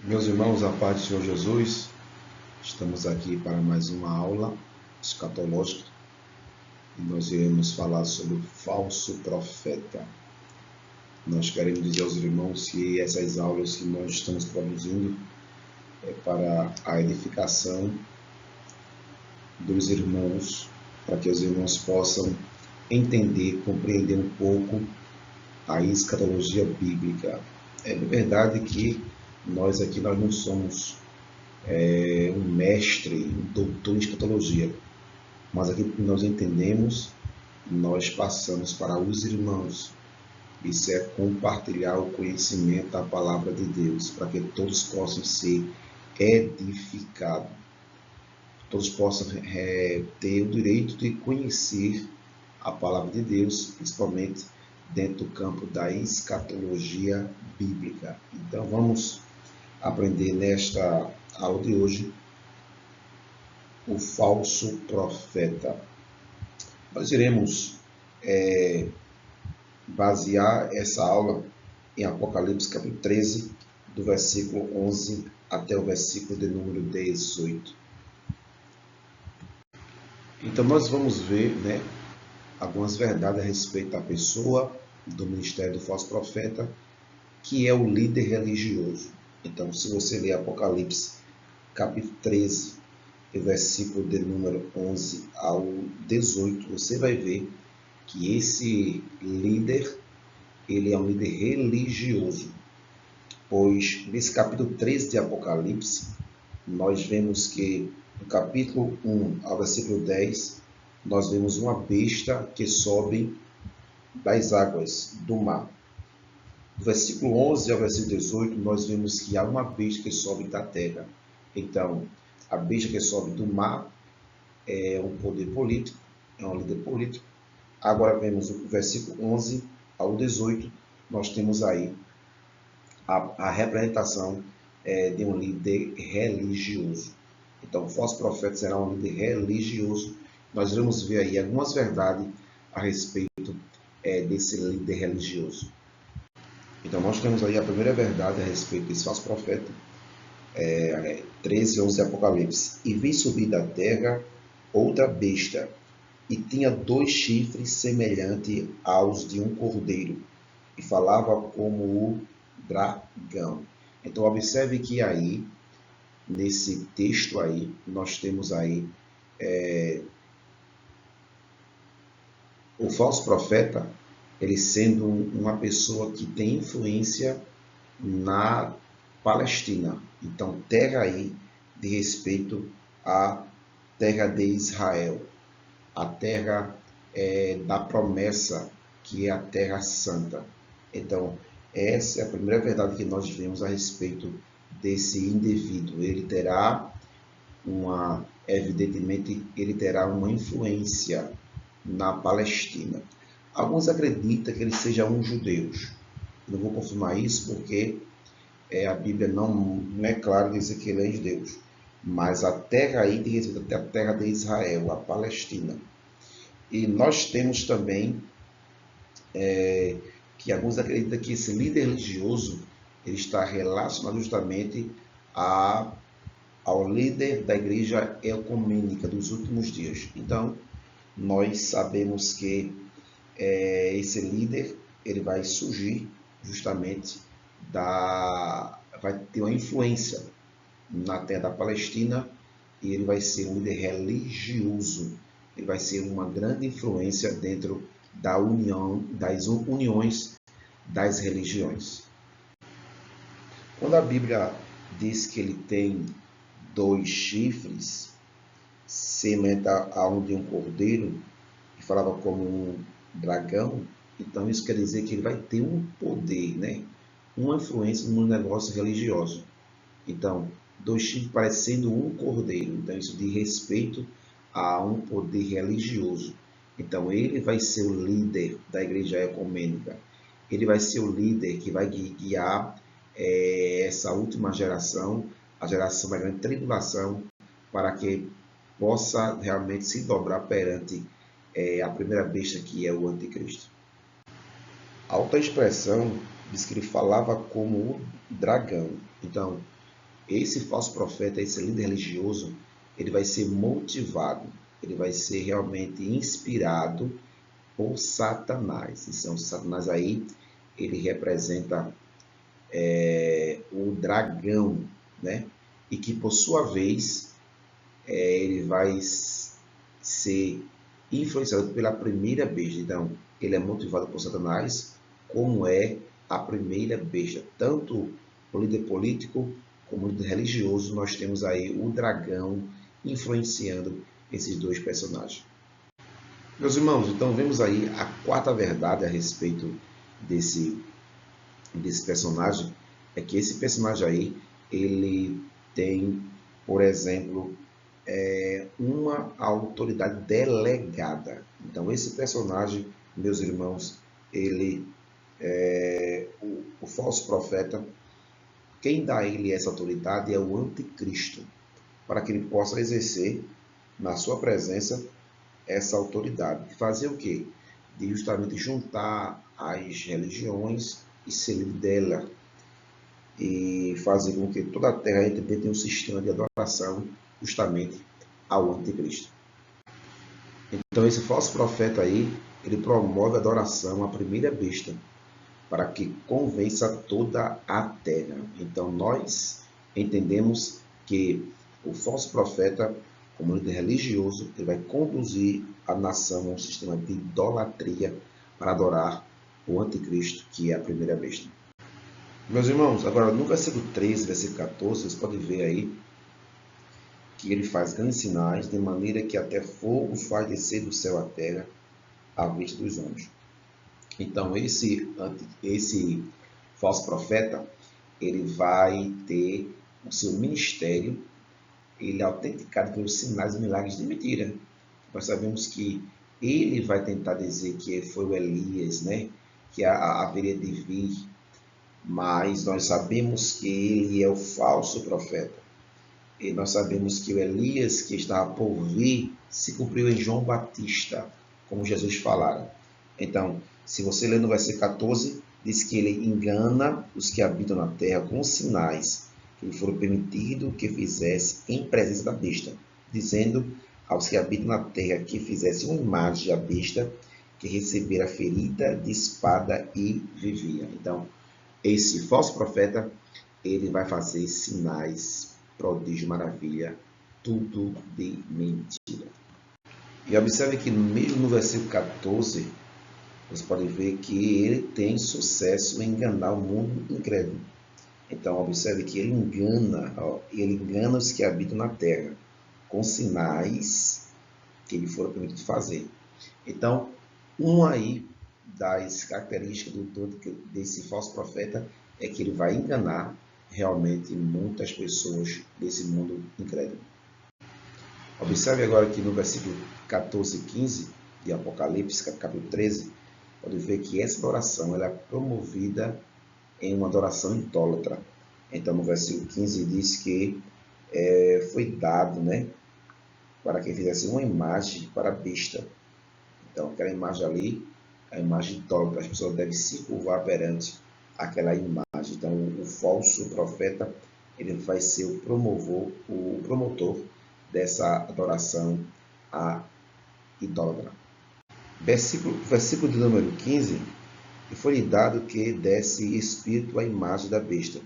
Meus irmãos, a paz do Senhor Jesus, estamos aqui para mais uma aula escatológica e nós iremos falar sobre o falso profeta. Nós queremos dizer aos irmãos que essas aulas que nós estamos produzindo é para a edificação dos irmãos, para que os irmãos possam entender, compreender um pouco a escatologia bíblica. É verdade que nós aqui não somos um mestre, um doutor em escatologia, mas aquilo que nós entendemos, nós passamos para os irmãos. Isso é compartilhar o conhecimento da palavra de Deus, para que todos possam ser edificados, todos possam ter o direito de conhecer a palavra de Deus, principalmente dentro do campo da escatologia bíblica. Então vamos aprender nesta aula de hoje o falso profeta. Nós iremos basear essa aula em Apocalipse capítulo 13, do versículo 11 até o versículo de número 18. Então nós vamos ver, algumas verdades a respeito da pessoa do ministério do falso profeta, que é o líder religioso. Então, se você ler Apocalipse capítulo 13, versículo de número 11 ao 18, você vai ver que esse líder, ele é um líder religioso, pois nesse capítulo 13 de Apocalipse, nós vemos que no capítulo 1 ao versículo 10, nós vemos uma besta que sobe das águas do mar. Do versículo 11 ao versículo 18, nós vemos que há uma besta que sobe da terra. Então, a besta que sobe do mar é um poder político, é um líder político. Agora vemos o versículo 11 ao 18, nós temos aí a representação de um líder religioso. Então, o falso profeta será um líder religioso. Nós vamos ver aí algumas verdades a respeito desse líder religioso. Então, nós temos aí a primeira verdade a respeito desse falso profeta, 13, 11 de Apocalipse. E vi subir da terra outra besta, e tinha 2 chifres semelhantes aos de um cordeiro, e falava como o dragão. Então, observe que aí, nesse texto aí, nós temos aí o falso profeta, ele sendo uma pessoa que tem influência na Palestina. Então, terra aí de respeito à terra de Israel, a terra da promessa, que é a terra santa. Então, essa é a primeira verdade que nós vemos a respeito desse indivíduo. Ele terá evidentemente, ele terá uma influência na Palestina. Alguns acreditam que ele seja um judeu. Não vou confirmar isso porque a Bíblia não é clara dizer que ele é judeu. Mas a terra aí diz respeito até a terra de Israel, a Palestina. E nós temos também que alguns acreditam que esse líder religioso ele está relacionado justamente ao líder da igreja ecumênica dos últimos dias. Então, nós sabemos que esse líder ele vai surgir justamente vai ter uma influência na terra da Palestina, e ele vai ser um líder religioso. Ele vai ser uma grande influência dentro das uniões das religiões. Quando a Bíblia diz que ele tem 2 chifres, semelhante a um de um cordeiro, e falava como um dragão, então isso quer dizer que ele vai ter um poder, uma influência no negócio religioso. Então, 2 chifres parecendo um cordeiro, então isso diz respeito a um poder religioso. Então, ele vai ser o líder da igreja ecumênica. Ele vai ser o líder que vai guiar essa última geração, a geração da grande tribulação, para que possa realmente se dobrar perante a primeira besta, que é o anticristo. A outra expressão diz que ele falava como o dragão. Então, esse falso profeta, esse líder religioso, ele vai ser motivado, ele vai ser realmente inspirado por Satanás. Então, Satanás aí, ele representa o dragão, né? E que, por sua vez, ele vai ser influenciado pela primeira besta. Então, ele é motivado por Satanás, como é a primeira besta. Tanto o líder político como o líder religioso, nós temos aí o dragão influenciando esses dois personagens. Meus irmãos, então vemos aí a quarta verdade a respeito desse personagem, é que esse personagem aí, ele tem, por exemplo, uma autoridade delegada. Então, esse personagem, meus irmãos, ele é o falso profeta. Quem dá a ele essa autoridade é o anticristo, para que ele possa exercer na sua presença essa autoridade. Fazer o quê? De justamente juntar as religiões e ser livre dela, e fazer com que toda a terra entre dentro de um sistema de adoração justamente ao anticristo. Então esse falso profeta aí, ele promove a adoração à primeira besta, para que convença toda a terra. Então nós entendemos que o falso profeta, como líder religioso, ele vai conduzir a nação a um sistema de idolatria para adorar o anticristo, que é a primeira besta. Meus irmãos, agora no versículo 13, versículo 14, vocês podem ver aí que ele faz grandes sinais, de maneira que até fogo faz descer do céu à terra à vista dos homens. Então, esse falso profeta, ele vai ter o seu ministério, ele é autenticado pelos sinais e milagres de mentira. Nós sabemos que ele vai tentar dizer que foi o Elias, né? Que haveria de vir, mas nós sabemos que ele é o falso profeta. E nós sabemos que o Elias que estava por vir se cumpriu em João Batista, como Jesus falara. Então, se você ler no versículo 14, diz que ele engana os que habitam na terra com sinais que lhe foram permitidos que fizesse em presença da besta, dizendo aos que habitam na terra que fizesse uma imagem da besta que recebera ferida de espada e vivia. Então, esse falso profeta, ele vai fazer sinais, prodígio, maravilha, tudo de mentira. E observe que mesmo no versículo 14, você pode ver que ele tem sucesso em enganar o mundo incrédulo. Então, observe que ele engana os que habitam na terra, com sinais que lhe foram permitidos fazer. Então, aí das características desse falso profeta é que ele vai enganar realmente muitas pessoas desse mundo incrédulo. Observe agora que no versículo 14 e 15 de Apocalipse, capítulo 13, pode ver que essa adoração ela é promovida em uma adoração idólatra. Então, no versículo 15 diz que foi dado, né, para que fizesse uma imagem para a besta. Então, aquela imagem ali, a imagem idólatra, as pessoas devem se curvar perante aquela imagem. Então, o falso profeta, ele vai ser o promotor dessa adoração à idólatra. Versículo de número 15, e foi-lhe dado que desse espírito à imagem da besta,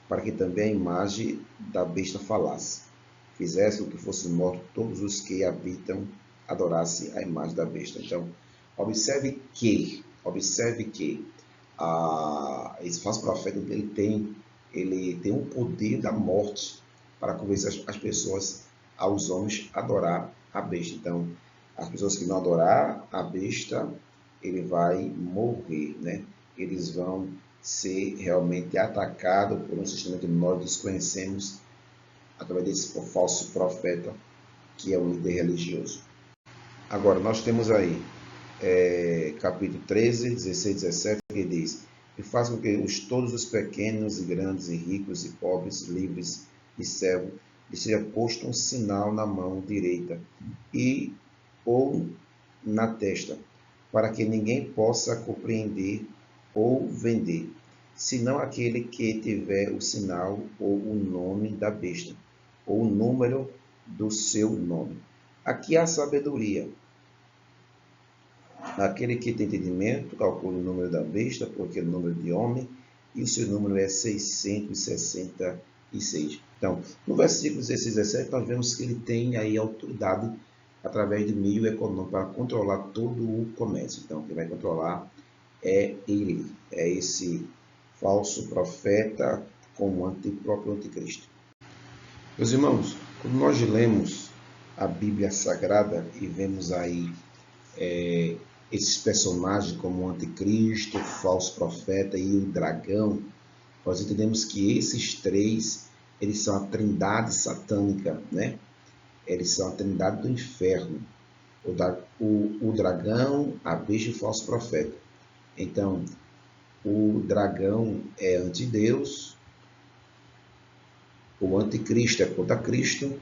para que também a imagem da besta falasse. Fizesse com que fossem mortos todos os que habitam, adorasse a imagem da besta. Então, observe que esse falso profeta ele tem um poder da morte para convencer as pessoas, aos homens, a adorar a besta. Então, as pessoas que não adorar a besta, ele vai morrer, né? Eles vão ser realmente atacados por um sistema que nós desconhecemos através desse falso profeta, que é um líder religioso. Agora, nós temos aí capítulo 13, 16, 17, que diz: e faz com que todos os pequenos e grandes, e ricos e pobres, livres e servos, lhe seja posto um sinal na mão direita ou na testa, para que ninguém possa compreender ou vender, senão aquele que tiver o sinal ou o nome da besta, ou o número do seu nome. Aqui há sabedoria. Aquele que tem entendimento, calcula o número da besta, porque é o número de homem, e o seu número é 666. Então, no versículo 16 e 17, nós vemos que ele tem aí autoridade através de meio econômico para controlar todo o comércio. Então, quem vai controlar é ele, é esse falso profeta como próprio anticristo. Meus irmãos, quando nós lemos a Bíblia Sagrada e vemos aí esses personagens como o anticristo, o falso profeta e o dragão, nós entendemos que esses três, eles são a trindade satânica, né? Eles são a trindade do inferno. O dragão, a besta e o falso profeta. Então, o dragão é antideus, o anticristo é contra Cristo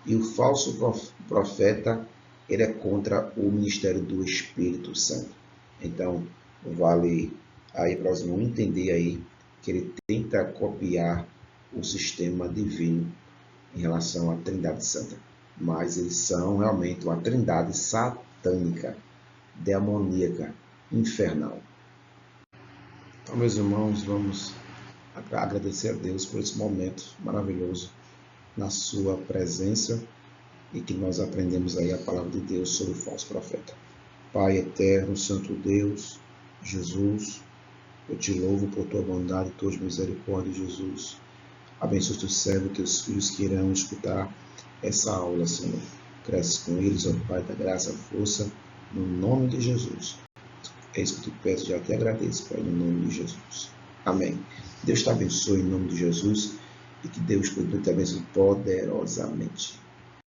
e o falso profeta ele é contra o ministério do Espírito Santo. Então, vale aí para nós não entender aí que ele tenta copiar o sistema divino em relação à Trindade Santa, mas eles são realmente uma trindade satânica, demoníaca, infernal. Então, meus irmãos, vamos agradecer a Deus por esse momento maravilhoso na sua presença e que nós aprendemos aí a palavra de Deus sobre o falso profeta. Pai eterno, santo Deus, Jesus, eu te louvo por tua bondade e tuas misericórdias, Jesus. Abençoa os teus servos, teus filhos que irão escutar essa aula, Senhor. Cresce com eles, ó Pai da graça, força, no nome de Jesus. É isso que eu te peço, já te agradeço, Pai, no nome de Jesus. Amém. Deus te abençoe em nome de Jesus e que Deus continue te abençoe poderosamente.